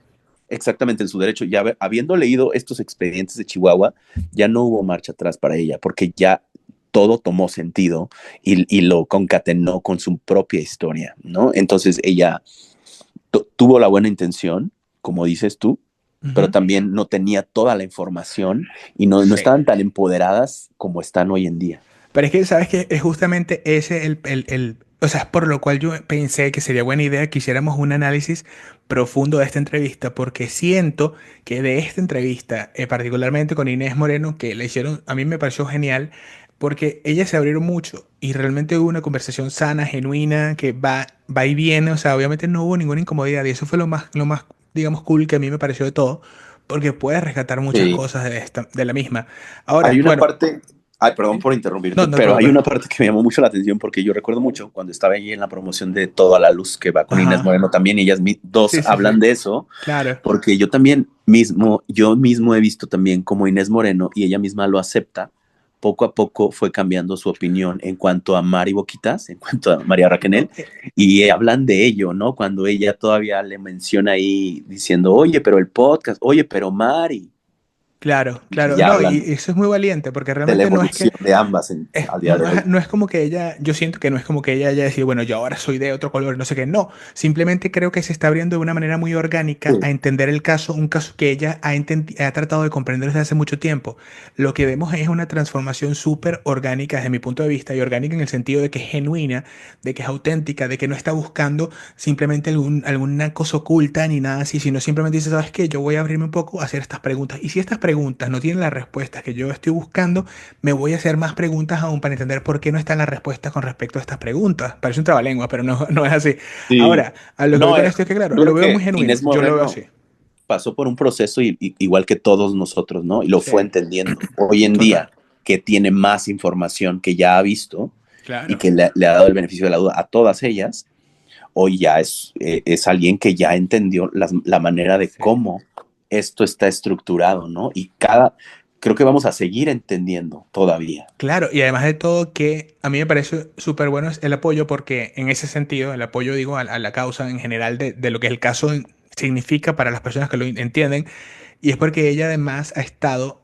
exactamente en su derecho, habiendo leído estos expedientes de Chihuahua, ya no hubo marcha atrás para ella, porque ya todo tomó sentido y lo concatenó con su propia historia, ¿no? Entonces ella tuvo la buena intención, como dices tú, pero Ujú. también no tenía toda la información y no Sí. estaban tan empoderadas como están hoy en día. Pero es que, ¿sabes qué? Es justamente ese o sea, es por lo cual yo pensé que sería buena idea que hiciéramos un análisis profundo de esta entrevista, porque siento que de esta entrevista, particularmente con Inés Moreno, que le hicieron, a mí me pareció genial, porque ellas se abrieron mucho y realmente hubo una conversación sana, genuina, que va y viene, o sea, obviamente no hubo ninguna incomodidad y eso fue lo más, digamos, cool que a mí me pareció de todo, porque puedes rescatar muchas Sí. cosas de la misma. Ahora, Hay una bueno, parte, ay, perdón ¿sí? por No, interrumpirte, no te pero hay preocupes. una parte que me llamó mucho la atención porque yo recuerdo mucho cuando estaba ahí en la promoción de Toda la Luz que va con Inés Ajá. Moreno también, ellas dos Sí, sí, sí. hablan de eso, Claro. porque yo mismo he visto también como Inés Moreno y ella misma lo acepta, poco a poco fue cambiando su opinión en cuanto a Mari Boquitas, en cuanto a María Raquel, No, y hablan de ello, ¿no? Cuando ella todavía le menciona ahí diciendo, oye, pero el podcast, oye, pero Mari, claro, y claro. ya No, y hablan eso es muy valiente porque de la realmente no es que evolución de ambas al día de no hoy. es, no es como que ella, yo siento que no es como que ella haya decidido, bueno, yo ahora soy de otro color, no sé qué, no, simplemente creo que se está abriendo de una manera muy orgánica Sí, a entender el caso, un caso que ella ha tratado de comprender desde hace mucho tiempo. Lo que vemos es una transformación súper orgánica desde mi punto de vista y orgánica en el sentido de que es genuina, de que es auténtica, de que no está buscando simplemente alguna cosa oculta ni nada así, sino simplemente dice, ¿sabes qué? Yo voy a abrirme un poco a hacer estas preguntas. Y si estas preguntas preguntas no tienen las respuestas que yo estoy buscando, me voy a hacer más preguntas aún para entender por qué no están las respuestas con respecto a estas preguntas. Parece un trabalengua, pero no, no es así. Sí. Ahora, a lo que voy No, con esto es que, claro, yo lo creo veo muy que genuino. Inés Yo lo veo Moreno así. pasó por un proceso igual que todos nosotros, ¿no? Y lo Sí, fue entendiendo. Hoy en total. día, que tiene más información que ya ha visto y Claro. que le ha dado el beneficio de la duda a todas ellas, hoy ya es alguien que ya entendió la manera de Sí. cómo esto está estructurado, ¿no? Creo que vamos a seguir entendiendo todavía. Claro, y además de todo que a mí me parece súper bueno es el apoyo porque en ese sentido, el apoyo digo a la causa en general de lo que el caso significa para las personas que lo entienden, y es porque ella además ha estado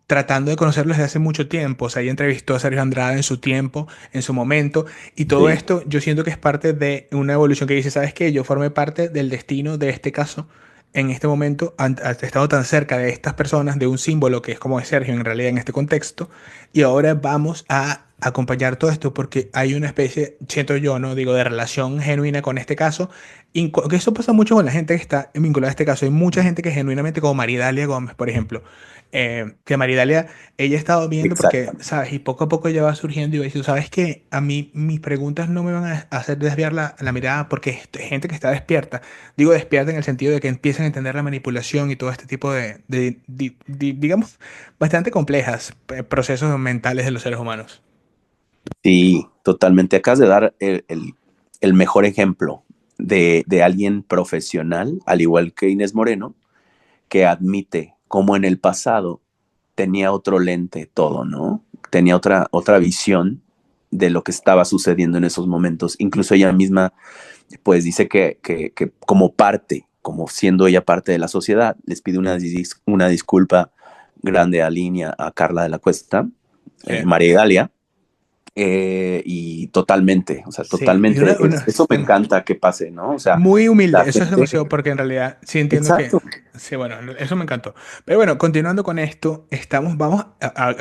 tratando de conocerlo desde hace mucho tiempo, o sea, ella entrevistó a Sergio Andrade en su tiempo, en su momento, y todo Sí, esto yo siento que es parte de una evolución que dice, ¿sabes qué? Yo formé parte del destino de este caso. En este momento, han estado tan cerca de estas personas, de un símbolo que es como es Sergio en realidad en este contexto, y ahora vamos a acompañar todo esto porque hay una especie, siento yo, ¿no? Digo, de relación genuina con este caso. Y que eso pasa mucho con la gente que está vinculada a este caso. Hay mucha gente que genuinamente, como Maridalia Gómez, por ejemplo, que Maridalia, ella ha estado viendo porque, exactamente. ¿sabes? Y poco a poco ella va surgiendo y va diciendo, ¿sabes qué? A mí mis preguntas no me van a hacer desviar la mirada porque es gente que está despierta. Digo despierta en el sentido de que empiezan a entender la manipulación y todo este tipo digamos, bastante complejas procesos mentales de los seres humanos. Sí, totalmente. Acabas de dar el mejor ejemplo de alguien profesional, al igual que Inés Moreno, que admite cómo en el pasado tenía otro lente todo, ¿no? Tenía otra visión de lo que estaba sucediendo en esos momentos. Incluso ella misma, pues dice que como parte, como siendo ella parte de la sociedad, les pide una disculpa grande a Línea, a Carla de la Cuesta, Sí. María Galia, y totalmente, o sea, Sí, y totalmente, eso me encanta que pase, ¿no? O sea, muy la humilde, eso es gente, demasiado porque en realidad sí entiendo que, exacto, sí, bueno, eso me encantó. Pero bueno, continuando con esto,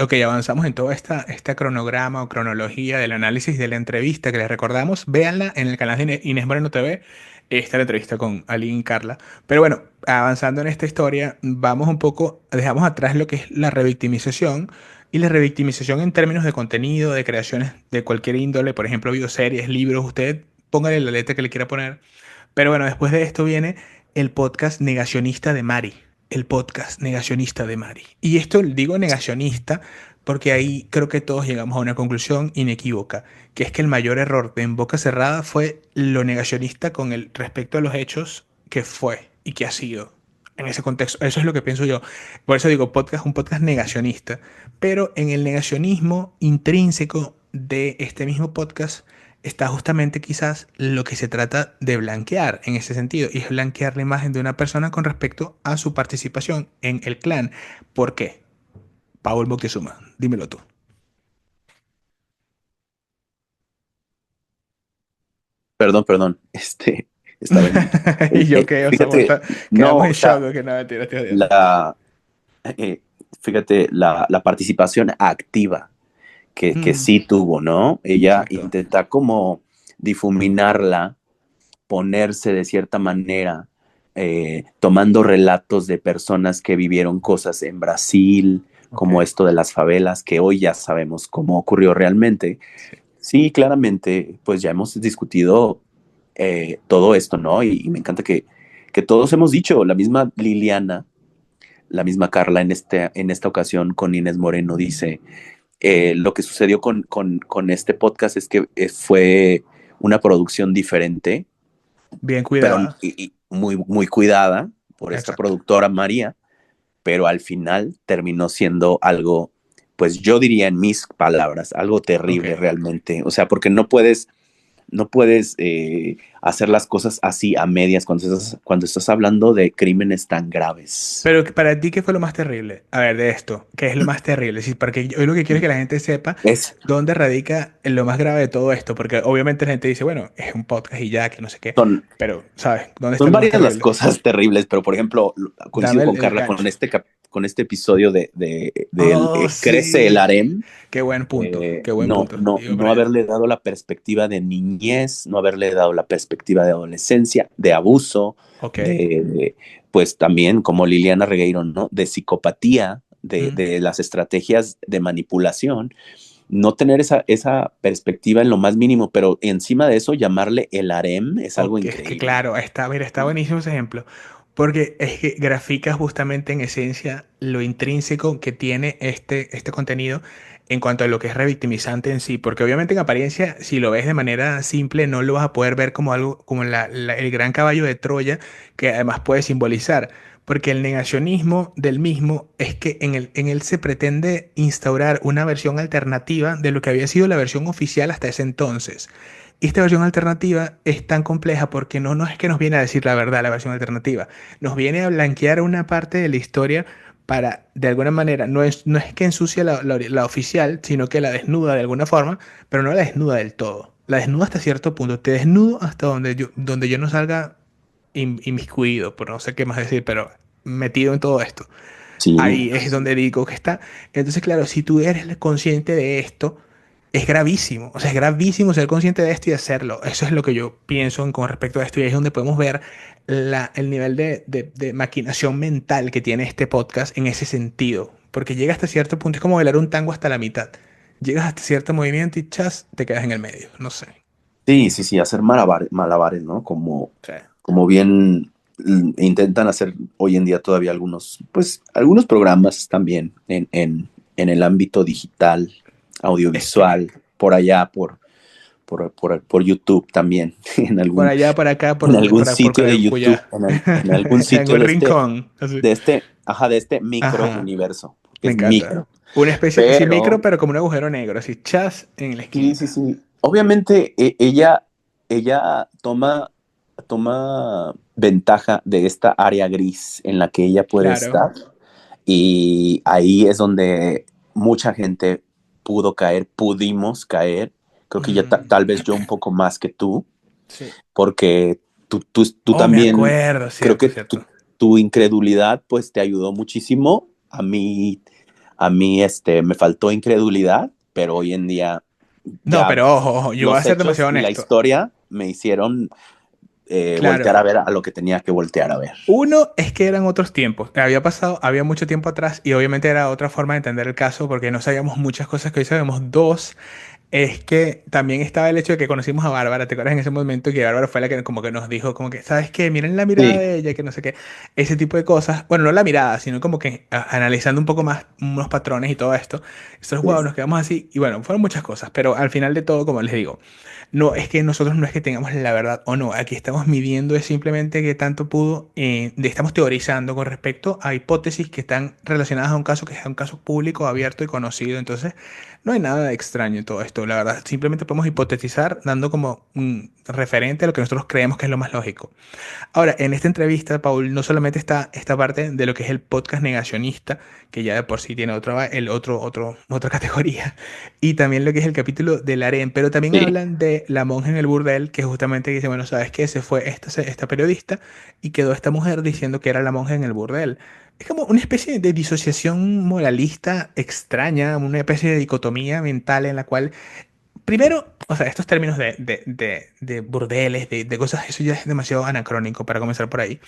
ok, avanzamos en toda esta cronograma o cronología del análisis de la entrevista que les recordamos, véanla en el canal de Inés Moreno TV, está la entrevista con Ali y Carla. Pero bueno, avanzando en esta historia, vamos un poco, dejamos atrás lo que es la revictimización. Y la revictimización en términos de contenido, de creaciones de cualquier índole, por ejemplo, videoseries, libros, usted póngale la letra que le quiera poner. Pero bueno, después de esto viene el podcast negacionista de Mari. El podcast negacionista de Mari. Y esto digo negacionista porque ahí creo que todos llegamos a una conclusión inequívoca, que es que el mayor error de En Boca Cerrada fue lo negacionista con el respecto a los hechos que fue y que ha sido en ese contexto. Eso es lo que pienso yo. Por eso digo podcast, un podcast negacionista. Pero en el negacionismo intrínseco de este mismo podcast está justamente quizás lo que se trata de blanquear en ese sentido, y es blanquear la imagen de una persona con respecto a su participación en el clan. ¿Por qué? Paul Moctezuma, dímelo tú. perdón, estaba Y yo qué, o sea, fíjate, no, quedamos en o sea, shock, que no, mentira, estoy odiando. la, fíjate, la participación activa que Mm, sí tuvo, ¿no? Ella exacto. intenta como difuminarla, ponerse de cierta manera, tomando relatos de personas que vivieron cosas en Brasil, Ok. como esto de las favelas, que hoy ya sabemos cómo ocurrió realmente. Sí. Sí, claramente, pues ya hemos discutido todo esto, ¿no? Y me encanta que todos hemos dicho, la misma Liliana, la misma Carla en esta ocasión con Inés Moreno dice, lo que sucedió con este podcast es que fue una producción diferente, Bien pero cuidada. muy, muy cuidada por esta Exacto. productora María, pero al final terminó siendo algo, pues yo diría en mis palabras, algo Ok. terrible realmente. O sea, porque no puedes hacer las cosas así a medias cuando estás hablando de crímenes tan graves. Pero para ti, ¿qué fue lo más terrible? A ver, de esto, ¿qué es lo más terrible? Sí, porque yo lo que quiero es que la gente sepa Es, dónde radica lo más grave de todo esto, porque obviamente la gente dice, bueno, es un podcast y ya, que no sé qué, son, pero, ¿sabes? ¿Dónde está son lo más varias las terrible? cosas terribles, pero por ejemplo, coincido Dame con el Carla gancho. con este episodio del Oh, Crece el sí. harem. Qué buen No, punto. no, Iba no para allá. haberle dado la perspectiva de niñez, no haberle dado la perspectiva de adolescencia, de abuso, Ok. de, pues también como Liliana Regueiro, ¿no? De psicopatía, Mm. de las estrategias de manipulación, no tener esa perspectiva en lo más mínimo, pero encima de eso llamarle el harem es algo Ok, es que increíble. claro, está, mira, está buenísimo ese ejemplo, porque es que grafica justamente en esencia lo intrínseco que tiene este contenido en cuanto a lo que es revictimizante en sí, porque obviamente en apariencia, si lo ves de manera simple, no lo vas a poder ver como algo, como el gran caballo de Troya, que además puede simbolizar, porque el negacionismo del mismo es que en él se pretende instaurar una versión alternativa de lo que había sido la versión oficial hasta ese entonces. Y esta versión alternativa es tan compleja porque no es que nos viene a decir la verdad la versión alternativa, nos viene a blanquear una parte de la historia para, de alguna manera, no es que ensucie la oficial, sino que la desnuda de alguna forma, pero no la desnuda del todo. La desnuda hasta cierto punto. Te desnudo hasta donde yo no salga inmiscuido, por no sé qué más decir, pero metido en todo esto. Sí, Ahí es donde digo que está. Entonces, claro, si tú eres consciente de esto, es gravísimo. O sea, es gravísimo ser consciente de esto y hacerlo. Eso es lo que yo pienso con respecto a esto. Y ahí es donde podemos ver el nivel de maquinación mental que tiene este podcast en ese sentido. Porque llega hasta cierto punto, es como bailar un tango hasta la mitad. Llegas hasta cierto movimiento y chas, te quedas en el medio. No sé. sí, sí, sí, hacer malabares, ¿no? O sea, Como bien intentan hacer hoy en día todavía algunos, pues algunos programas también en el ámbito digital, es que audiovisual, por allá, por YouTube también, por allá, por acá, en algún por sitio de YouTube, Caracuya. en algún En sitio un rincón. Así. de este micro Ajá. universo, que Me es encanta. micro. Una especie, sí, micro, Pero, pero como un agujero negro, así, chas en la sí, sí, esquinita. sí. Obviamente ella toma ventaja de esta área gris en la que ella puede Claro. estar y ahí es donde mucha gente pudo caer, pudimos caer. Creo que ya Mm, tal vez yo un poco más que tú, sí. porque tú Oh, me también, acuerdo, creo cierto, que cierto. tu incredulidad pues te ayudó muchísimo. A mí me faltó incredulidad, pero hoy en día No, ya pero ojo, ojo, yo voy a los ser hechos demasiado y la honesto. historia me hicieron voltear Claro. a ver a lo que tenía que voltear a ver. Uno es que eran otros tiempos. Había pasado, había mucho tiempo atrás y obviamente era otra forma de entender el caso porque no sabíamos muchas cosas que hoy sabemos. Dos, es que también estaba el hecho de que conocimos a Bárbara, ¿te acuerdas en ese momento que Bárbara fue la que como que nos dijo como que, ¿sabes qué? Miren la mirada Sí, de ella, que no sé qué, ese tipo de cosas. Bueno, no la mirada, sino como que analizando un poco más unos patrones y todo esto. Nosotros, wow, sí. nos quedamos así y bueno, fueron muchas cosas, pero al final de todo, como les digo, no es que nosotros no es que tengamos la verdad o no, aquí estamos midiendo es simplemente que tanto pudo, estamos teorizando con respecto a hipótesis que están relacionadas a un caso que es un caso público, abierto y conocido, entonces no hay nada de extraño en todo esto, la verdad. Simplemente podemos hipotetizar dando como un referente a lo que nosotros creemos que es lo más lógico. Ahora, en esta entrevista, Paul, no solamente está esta parte de lo que es el podcast negacionista, que ya de por sí tiene otra categoría, y también lo que es el capítulo del harén, pero también Sí, hablan de la monja en el burdel, que justamente dice, bueno, ¿sabes qué? Se fue esta periodista y quedó esta mujer diciendo que era la monja en el burdel. Es como una especie de disociación moralista extraña, una especie de dicotomía mental en la cual primero, o sea, estos términos de burdeles, de cosas, eso ya es demasiado anacrónico para comenzar por ahí.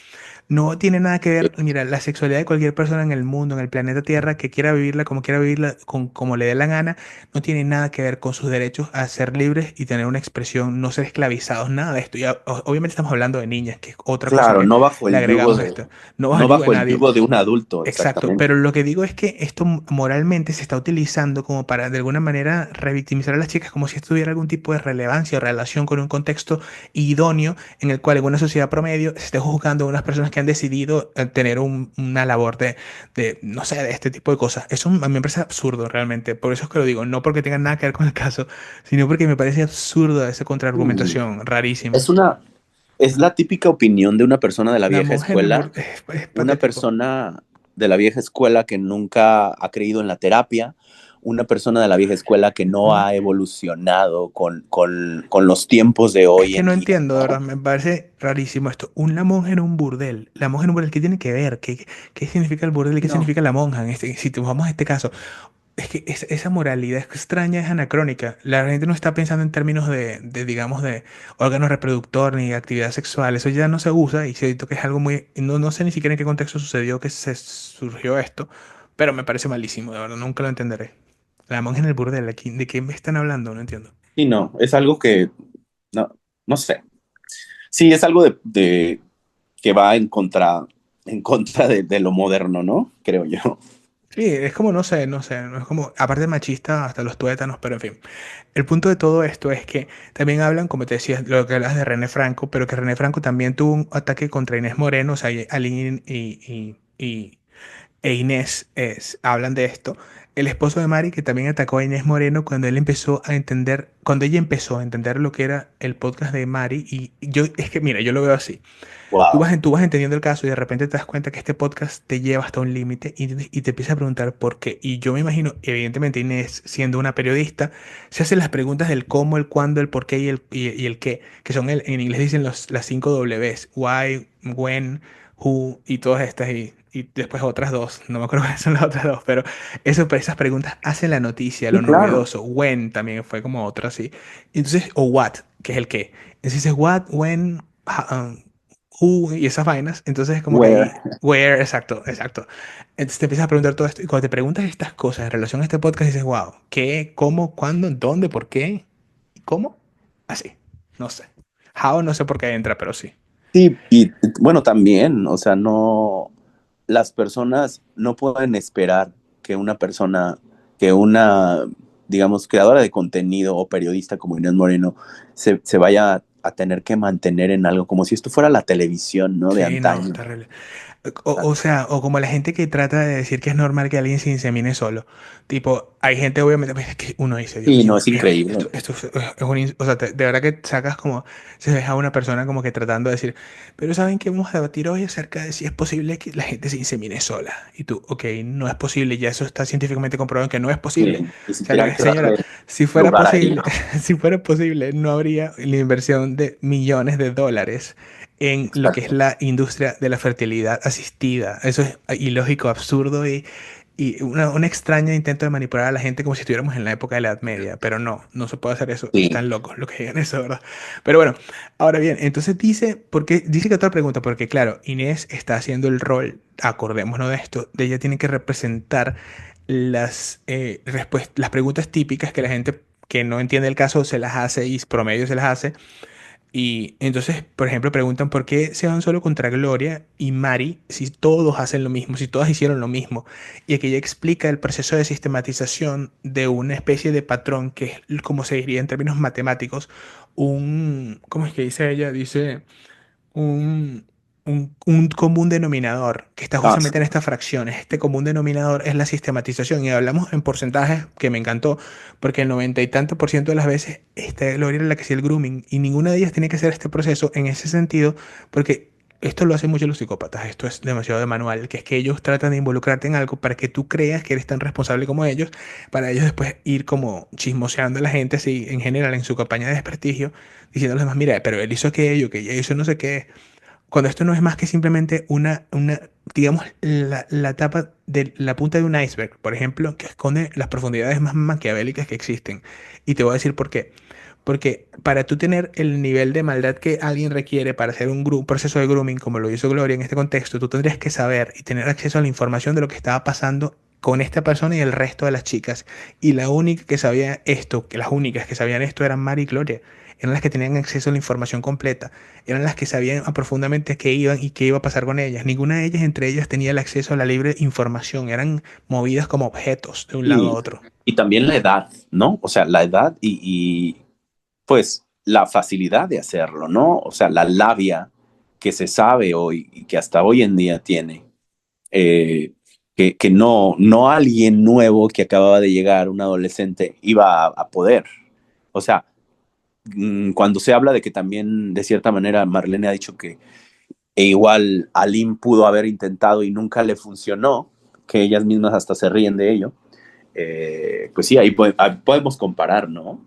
No tiene nada que ver, mira, la sexualidad de cualquier persona en el mundo, en el planeta Tierra, que quiera vivirla como le dé la gana, no tiene nada que ver con sus derechos a ser libres y tener una expresión, no ser esclavizados, nada de esto. Y obviamente estamos hablando de niñas, que es otra cosa claro, que le agregamos a esto. No bajo el no yugo de bajo el nadie. yugo de un adulto, Exacto, exactamente. pero lo que digo es que esto moralmente se está utilizando como para de alguna manera revictimizar a las chicas como si esto tuviera algún tipo de relevancia o relación con un contexto idóneo en el cual en una sociedad promedio se esté juzgando a unas personas que han decidido tener una labor no sé, de este tipo de cosas. Eso a mí me parece absurdo realmente, por eso es que lo digo, no porque tenga nada que ver con el caso, sino porque me parece absurdo esa Mm, contraargumentación, rarísimo. Es es la típica opinión de una persona de la La vieja monja en el escuela, es una patético. persona de la vieja escuela que nunca ha creído en la terapia, una persona de la vieja escuela que no Ujú. ha evolucionado con los tiempos de Es hoy que en no día, entiendo, de verdad, ¿no? me parece rarísimo esto. Una monja en un burdel. La monja en un burdel, ¿qué tiene que ver? ¿Qué significa el burdel y qué No. significa la monja? Si vamos a este caso, Es que esa moralidad extraña es anacrónica. La gente no está pensando en términos digamos, de órgano reproductor ni actividad sexual. Eso ya no se usa y siento que es algo muy... No sé ni siquiera en qué contexto sucedió que se surgió esto, pero me parece malísimo, de verdad, nunca lo entenderé. La monja en el burdel, aquí, ¿de qué me están hablando? No entiendo. Y no, es algo que, no, no sé. Sí, es algo que va en contra de lo moderno, ¿no? Creo yo. Sí, es como, no sé, no es como, aparte machista hasta los tuétanos, pero en fin. El punto de todo esto es que también hablan, como te decía, lo que hablas de René Franco, pero que René Franco también tuvo un ataque contra Inés Moreno, o sea, Aline e Inés hablan de esto. El esposo de Mari, que también atacó a Inés Moreno cuando él empezó a entender, cuando ella empezó a entender lo que era el podcast de Mari, y yo, es que mira, yo lo veo así. Wow. Tú vas entendiendo el caso y de repente te das cuenta que este podcast te lleva hasta un límite y te empiezas a preguntar por qué. Y yo me imagino, evidentemente Inés, siendo una periodista, se hace las preguntas del cómo, el cuándo, el por qué y el qué, que son en inglés dicen las 5 Ws, why, when, who y todas estas y después otras dos, no me acuerdo cuáles son las otras dos, pero esas preguntas hacen la noticia, Sí, lo claro. novedoso. When también fue como otra así. Entonces, o what, que es el qué. Entonces dices what, when, who y esas vainas. Entonces es como que Where. ahí, where, exacto, exacto. Entonces te empiezas a preguntar todo esto y cuando te preguntas estas cosas en relación a este podcast dices, wow, ¿qué? ¿Cómo? ¿Cuándo? ¿Dónde? ¿Por qué? ¿Cómo? Así, no sé. How no sé por qué entra, pero sí. Sí, y bueno, también, o sea, no, las personas no pueden esperar que una persona, que una, digamos, creadora de contenido o periodista como Inés Moreno se vaya a tener que mantener en algo como si esto fuera la televisión, ¿no? De Sí, no, antaño. terrible. O sea, o como la gente que trata de decir que es normal que alguien se insemine solo. Tipo, hay gente, obviamente, pues, que uno dice, Dios Sí, no, mío, es increíble. esto es o sea, de verdad que sacas como, se deja a una persona como que tratando de decir, pero ¿saben que vamos a debatir hoy acerca de si es posible que la gente se insemine sola? Y tú, ok, no es posible, ya eso está científicamente comprobado que no es posible. Sí, ni O sea, siquiera hay que señora, darle si fuera lugar ahí, posible, ¿no? si fuera posible, no habría la inversión de millones de dólares en lo que es Exacto. la industria de la fertilidad asistida. Eso es ilógico, absurdo y un extraño intento de manipular a la gente como si estuviéramos en la época de la Edad Media. Pero no, no se puede hacer eso. Sí, Están locos los que digan eso, ¿verdad? Pero bueno, ahora bien, entonces dice que otra pregunta, porque claro, Inés está haciendo el rol, acordémonos de esto, de ella tiene que representar las preguntas típicas que la gente que no entiende el caso se las hace y promedio se las hace y entonces, por ejemplo, preguntan por qué se van solo contra Gloria y Mari si todos hacen lo mismo, si todas hicieron lo mismo. Y aquí ella explica el proceso de sistematización de una especie de patrón que es, como se diría en términos matemáticos, ¿cómo es que dice ella? Dice un, un común denominador que está ah, sí, justamente en estas fracciones. Este común denominador es la sistematización y hablamos en porcentajes que me encantó porque el 90 y tanto % de las veces esta Gloria era la que hacía el grooming y ninguna de ellas tiene que hacer este proceso en ese sentido porque esto lo hacen muchos los psicópatas, esto es demasiado de manual, que es que ellos tratan de involucrarte en algo para que tú creas que eres tan responsable como ellos, para ellos después ir como chismoseando a la gente así en general en su campaña de desprestigio, diciendo a los demás, mira, pero él hizo aquello, que ella hizo no sé qué, cuando esto no es más que simplemente digamos, la tapa de la punta de un iceberg, por ejemplo, que esconde las profundidades más maquiavélicas que existen. Y te voy a decir por qué. Porque para tú tener el nivel de maldad que alguien requiere para hacer un proceso de grooming, como lo hizo Gloria en este contexto, tú tendrías que saber y tener acceso a la información de lo que estaba pasando con esta persona y el resto de las chicas. Y la única que sabía esto, que las únicas que sabían esto eran Mari y Gloria. Eran las que tenían acceso a la información completa, eran las que sabían profundamente qué iban y qué iba a pasar con ellas. Ninguna de ellas, entre ellas, tenía el acceso a la libre información. Eran movidas como objetos de un lado a y, otro. y también la edad, ¿no? O sea, la edad pues la facilidad de hacerlo, ¿no? O sea, la labia que se sabe hoy y que hasta hoy en día tiene, que no alguien nuevo que acababa de llegar, un adolescente, iba a poder. O sea, cuando se habla de que también, de cierta manera, Marlene ha dicho que igual Alim pudo haber intentado y nunca le funcionó, que ellas mismas hasta se ríen de ello, pues sí, ahí podemos comparar, ¿no?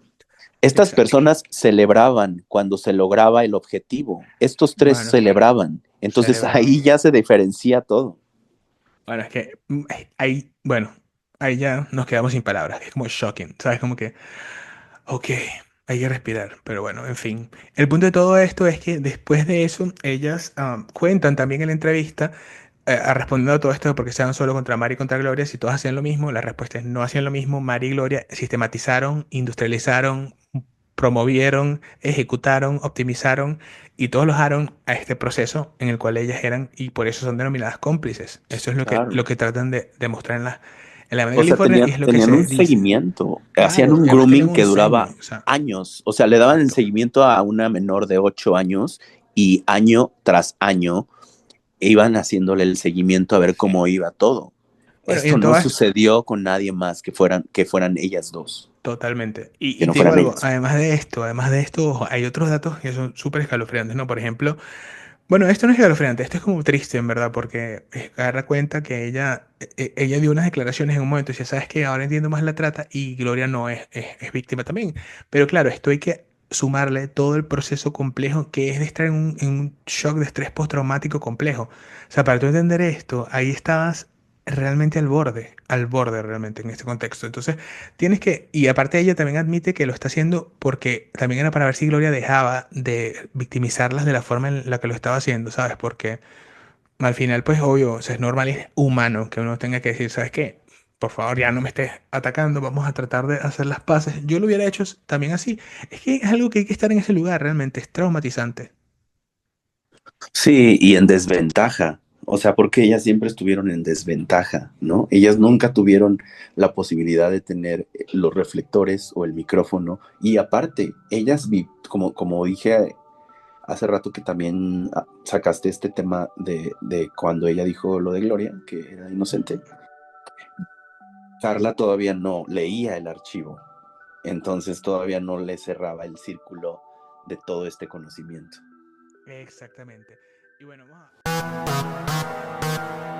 Estas Exacto. personas celebraban cuando se lograba el objetivo. Estos tres Bueno, celebraban. Entonces celebraban. ahí ya se diferencia todo. Bueno, es que bueno, ahí ya nos quedamos sin palabras. Es como shocking, ¿sabes? Como que, ok, hay que respirar. Pero bueno, en fin. El punto de todo esto es que después de eso, ellas cuentan también en la entrevista, respondiendo a todo esto, porque estaban solo contra Mari y contra Gloria, si todos hacían lo mismo, la respuesta es no hacían lo mismo. Mari y Gloria sistematizaron, industrializaron, promovieron, ejecutaron, optimizaron y todos los dejaron a este proceso en el cual ellas eran y por eso son denominadas cómplices. Eso es Claro. lo que tratan de demostrar en la Mega O sea, California y es lo que tenían se un dice. seguimiento, hacían Claro, un y además tenían grooming que un duraba semi, o sea, años, o sea, le daban el exacto. seguimiento a una menor de 8 años y año tras año iban haciéndole el seguimiento a ver Sí. cómo iba todo. Bueno, y Esto en no todas, sucedió con nadie más que fueran ellas dos, totalmente. que Y no te digo fueran algo, ellas. además de esto, ojo, hay otros datos que son súper escalofriantes, ¿no? Por ejemplo, bueno, esto no es escalofriante, esto es como triste, en verdad, porque agarra cuenta que ella dio unas declaraciones en un momento y decía, sabes que ahora entiendo más la trata y Gloria no es víctima también. Pero claro, esto hay que sumarle todo el proceso complejo que es de estar en un shock de estrés postraumático complejo. O sea, para tú entender esto, ahí estabas realmente al borde realmente en este contexto. Entonces, tienes que, y aparte ella también admite que lo está haciendo porque también era para ver si Gloria dejaba de victimizarlas de la forma en la que lo estaba haciendo, ¿sabes? Porque al final, pues obvio, o sea, es normal y es humano que uno tenga que decir, ¿sabes qué? Por favor, ya no me estés atacando, vamos a tratar de hacer las paces. Yo lo hubiera hecho también así. Es que es algo que hay que estar en ese lugar, realmente, es traumatizante. Sí, y en desventaja. O sea, porque ellas siempre estuvieron en desventaja, ¿no? Ellas nunca tuvieron la posibilidad de tener los reflectores o el micrófono. Y aparte, como dije hace rato que también sacaste este tema de cuando ella dijo lo de Gloria, que era inocente, Carla todavía no leía el archivo, entonces todavía no le cerraba el círculo de todo este conocimiento. Exactamente. Y bueno, vamos a...